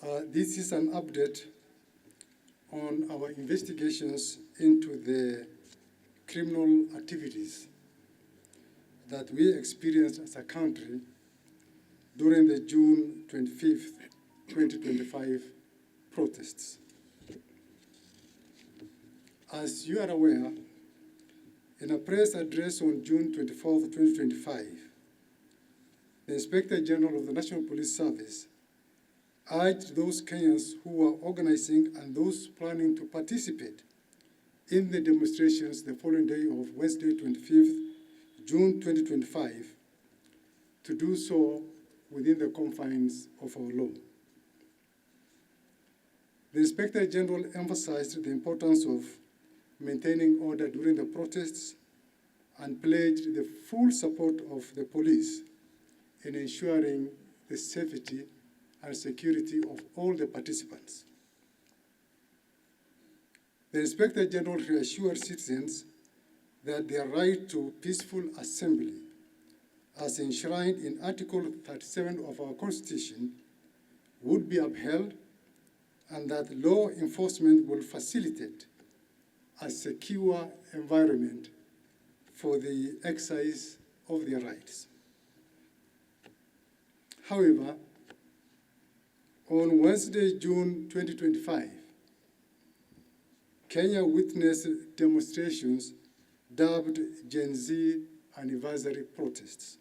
This is an update on our investigations into the criminal activities that we experienced as a country during the June 25th, 2025 protests. As you are aware, in a press address on June 24th, 2025, the Inspector General of the National Police Service urged those Kenyans who were organizing and those planning to participate in the demonstrations the following day of Wednesday, 25th June 2025, to do so within the confines of our law. The Inspector General emphasized the importance of maintaining order during the protests and pledged the full support of the police in ensuring the safety and security of all the participants. The Inspector General reassured citizens that their right to peaceful assembly, as enshrined in Article 37 of our Constitution, would be upheld, and that law enforcement will facilitate a secure environment for the exercise of their rights. However, on Wednesday, June 2025, Kenya witnessed demonstrations dubbed Gen Z anniversary protests.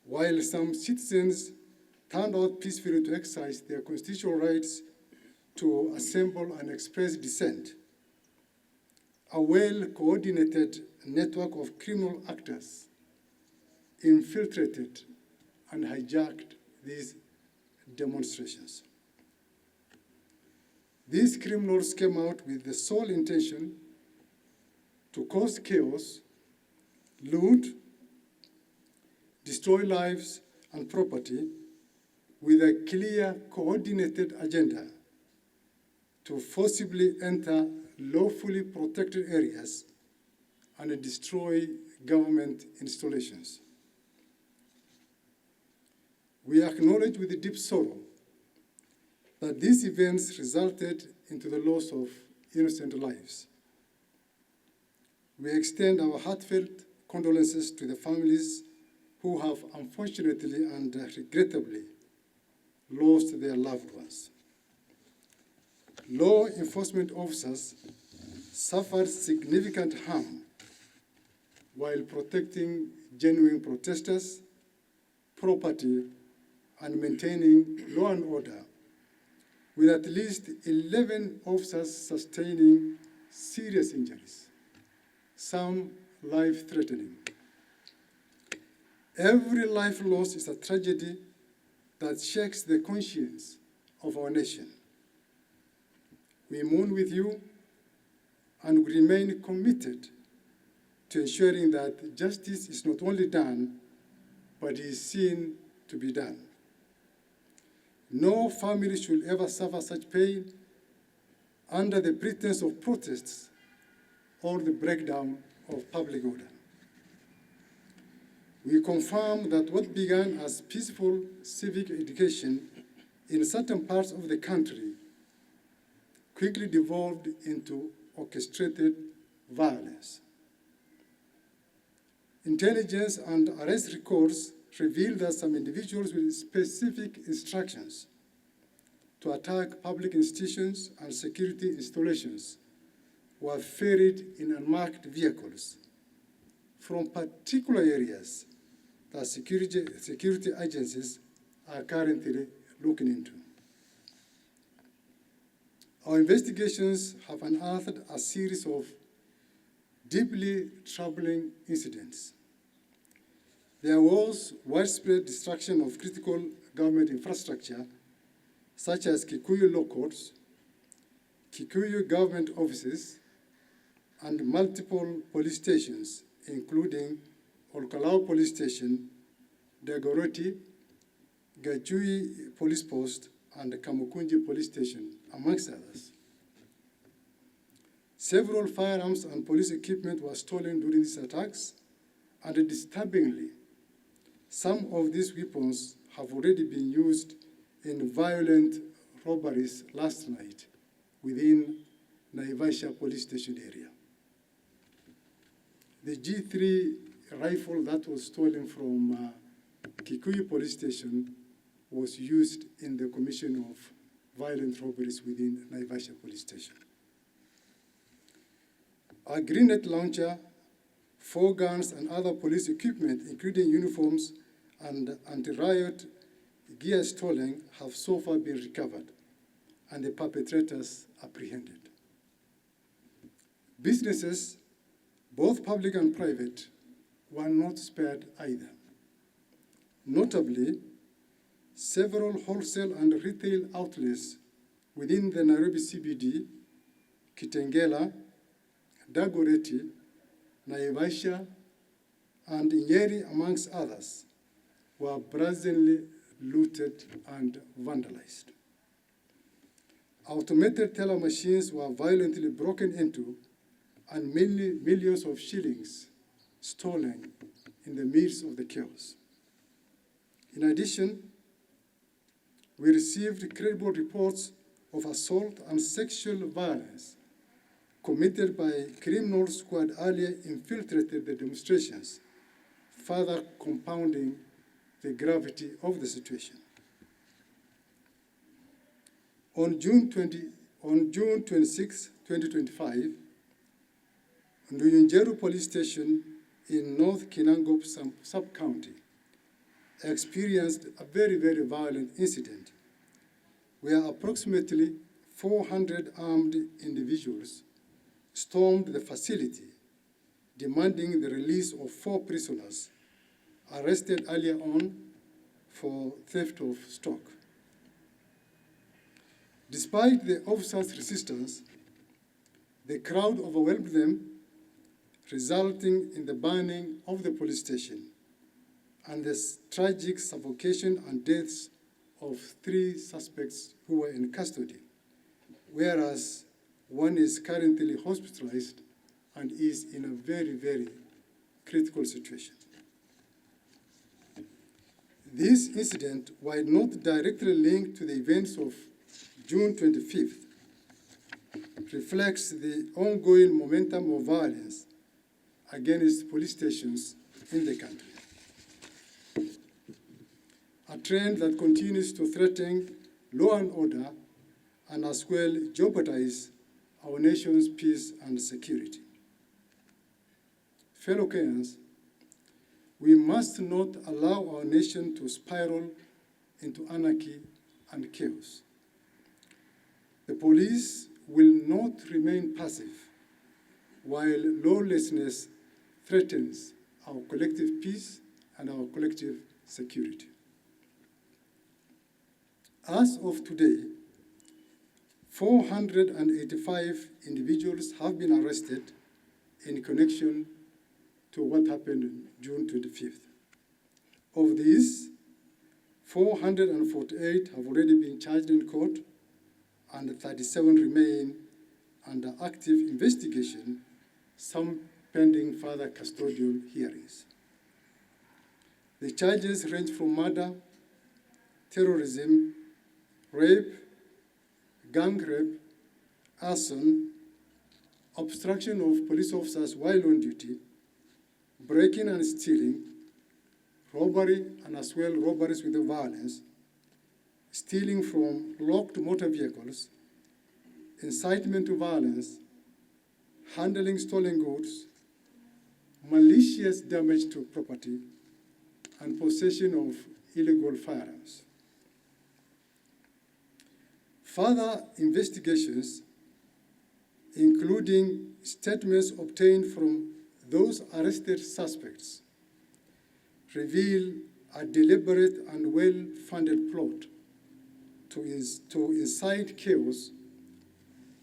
While some citizens turned out peacefully to exercise their constitutional rights to assemble and express dissent, a well-coordinated network of criminal actors infiltrated and hijacked these demonstrations. These criminals came out with the sole intention to cause chaos, loot, destroy lives and property, with a clear, coordinated agenda to forcibly enter lawfully protected areas and destroy government installations. We acknowledge with deep sorrow that these events resulted into the loss of innocent lives. We extend our heartfelt condolences to the families who have unfortunately and regrettably lost their loved ones. Law enforcement officers suffered significant harm while protecting genuine protesters, property, and maintaining law and order, with at least 11 officers sustaining serious injuries, some life-threatening. Every life lost is a tragedy that shakes the conscience of our nation. We mourn with you and we remain committed to ensuring that justice is not only done, but is seen to be done. No family should ever suffer such pain under the pretense of protests or the breakdown of public order. We confirm that what began as peaceful civic education in certain parts of the country quickly devolved into orchestrated violence. Intelligence and arrest records revealed that some individuals with specific instructions to attack public institutions and security installations were ferried in unmarked vehicles from particular areas that security agencies are currently looking into. Our investigations have unearthed a series of deeply troubling incidents. There was widespread destruction of critical government infrastructure, such as Kikuyu law courts, Kikuyu government offices, and multiple police stations, including Olkalau Police Station, Dagoretti, Gachui Police Post, and the Kamukunji Police Station, amongst others. Several firearms and police equipment were stolen during these attacks, and disturbingly, some of these weapons have already been used in violent robberies last night within Naivasha police station area. The G3 rifle that was stolen from Kikuyu police station was used in the commission of violent robberies within Naivasha police station. A grenade launcher, 4 guns, and other police equipment, including uniforms and anti-riot gear stolen, have so far been recovered and the perpetrators apprehended. Businesses, both public and private, were not spared either. Notably, several wholesale and retail outlets within the Nairobi CBD, Kitengela, Dagoretti, Naivasha, and Nyeri, amongst others, were brazenly looted and vandalized. Automated teller machines were violently broken into and millions of shillings stolen in the midst of the chaos. In addition, we received credible reports of assault and sexual violence committed by criminals who had earlier infiltrated the demonstrations, further compounding the gravity of the situation. On June 26, 2025, Nduyunjeru Police Station in North Kinangop sub-county experienced a very, very violent incident where approximately 400 armed individuals stormed the facility, demanding the release of 4 prisoners arrested earlier on for theft of stock. Despite the officers' resistance, the crowd overwhelmed them, resulting in the burning of the police station and the tragic suffocation and deaths of 3 suspects who were in custody, whereas one is currently hospitalized and is in a very, very critical situation. This incident, while not directly linked to the events of June 25th, reflects the ongoing momentum of violence against police stations in the country, a trend that continues to threaten law and order and as well jeopardize our nation's peace and security. Fellow Kenyans, we must not allow our nation to spiral into anarchy and chaos. The police will not remain passive while lawlessness threatens our collective peace and our collective security. As of today, 485 individuals have been arrested in connection to what happened on June 25th. Of these, 448 have already been charged in court, and 37 remain under active investigation, some pending further custodial hearings. The charges range from murder, terrorism, rape, gang rape, arson, obstruction of police officers while on duty, breaking and stealing, robbery and as well robberies with violence, stealing from locked motor vehicles, incitement to violence, handling stolen goods, malicious damage to property, and possession of illegal firearms. Further investigations, including statements obtained from those arrested suspects, reveal a deliberate and well-funded plot to incite chaos,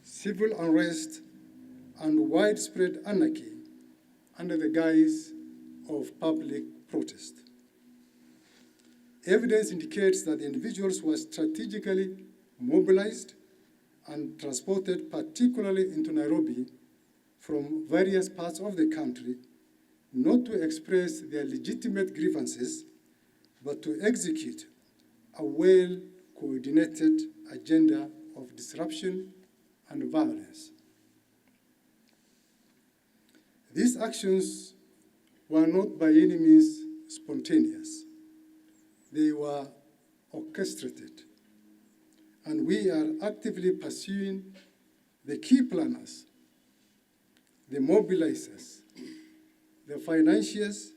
civil unrest, and widespread anarchy under the guise of public protest. Evidence indicates that the individuals were strategically mobilized and transported particularly into Nairobi from various parts of the country, not to express their legitimate grievances, but to execute a well coordinated agenda of disruption and violence. These actions were not by any means spontaneous. They were orchestrated, and we are actively pursuing the key planners, the mobilizers, the financiers,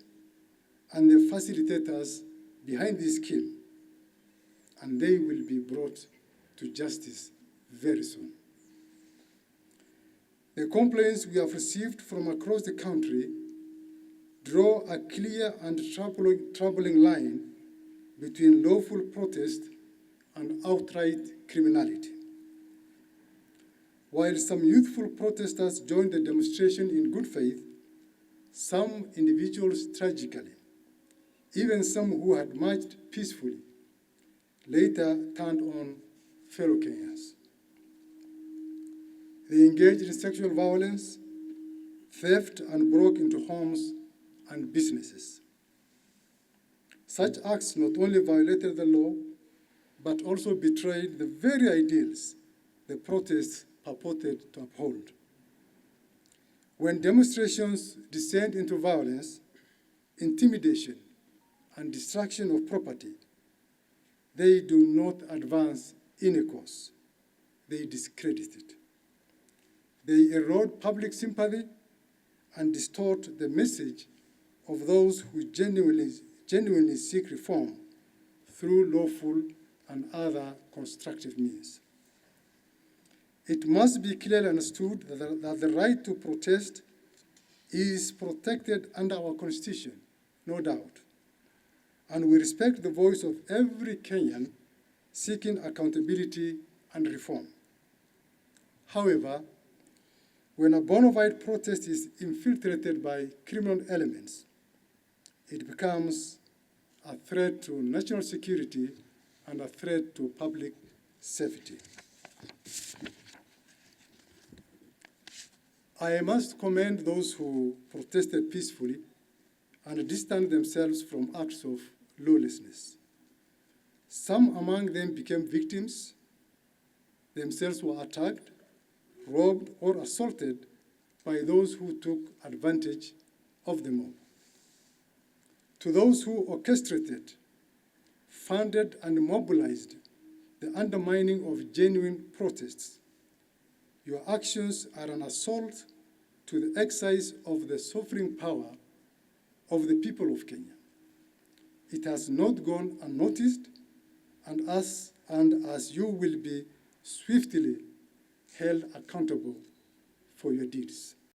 and the facilitators behind this scheme, and they will be brought to justice very soon. The complaints we have received from across the country draw a clear and troubling line between lawful protest and outright criminality. While some youthful protesters joined the demonstration in good faith, some individuals tragically, even some who had marched peacefully, later turned on fellow Kenyans. They engaged in sexual violence, theft, and broke into homes and businesses. Such acts not only violated the law, but also betrayed the very ideals the protests purported to uphold. When demonstrations descend into violence, intimidation, and destruction of property, they do not advance any cause. They discredit it. They erode public sympathy and distort the message of those who genuinely seek reform through lawful and other constructive means. It must be clearly understood that the right to protest is protected under our Constitution, no doubt, and we respect the voice of every Kenyan seeking accountability and reform. However, when a bona fide protest is infiltrated by criminal elements, it becomes a threat to national security and a threat to public safety. I must commend those who protested peacefully and distanced themselves from acts of lawlessness. Some among them became victims, themselves were attacked, robbed, or assaulted by those who took advantage of the mob. To those who orchestrated, funded, and mobilized the undermining of genuine protests, your actions are an assault to the exercise of the sovereign power of the people of Kenya. It has not gone unnoticed, and as you will be swiftly held accountable for your deeds.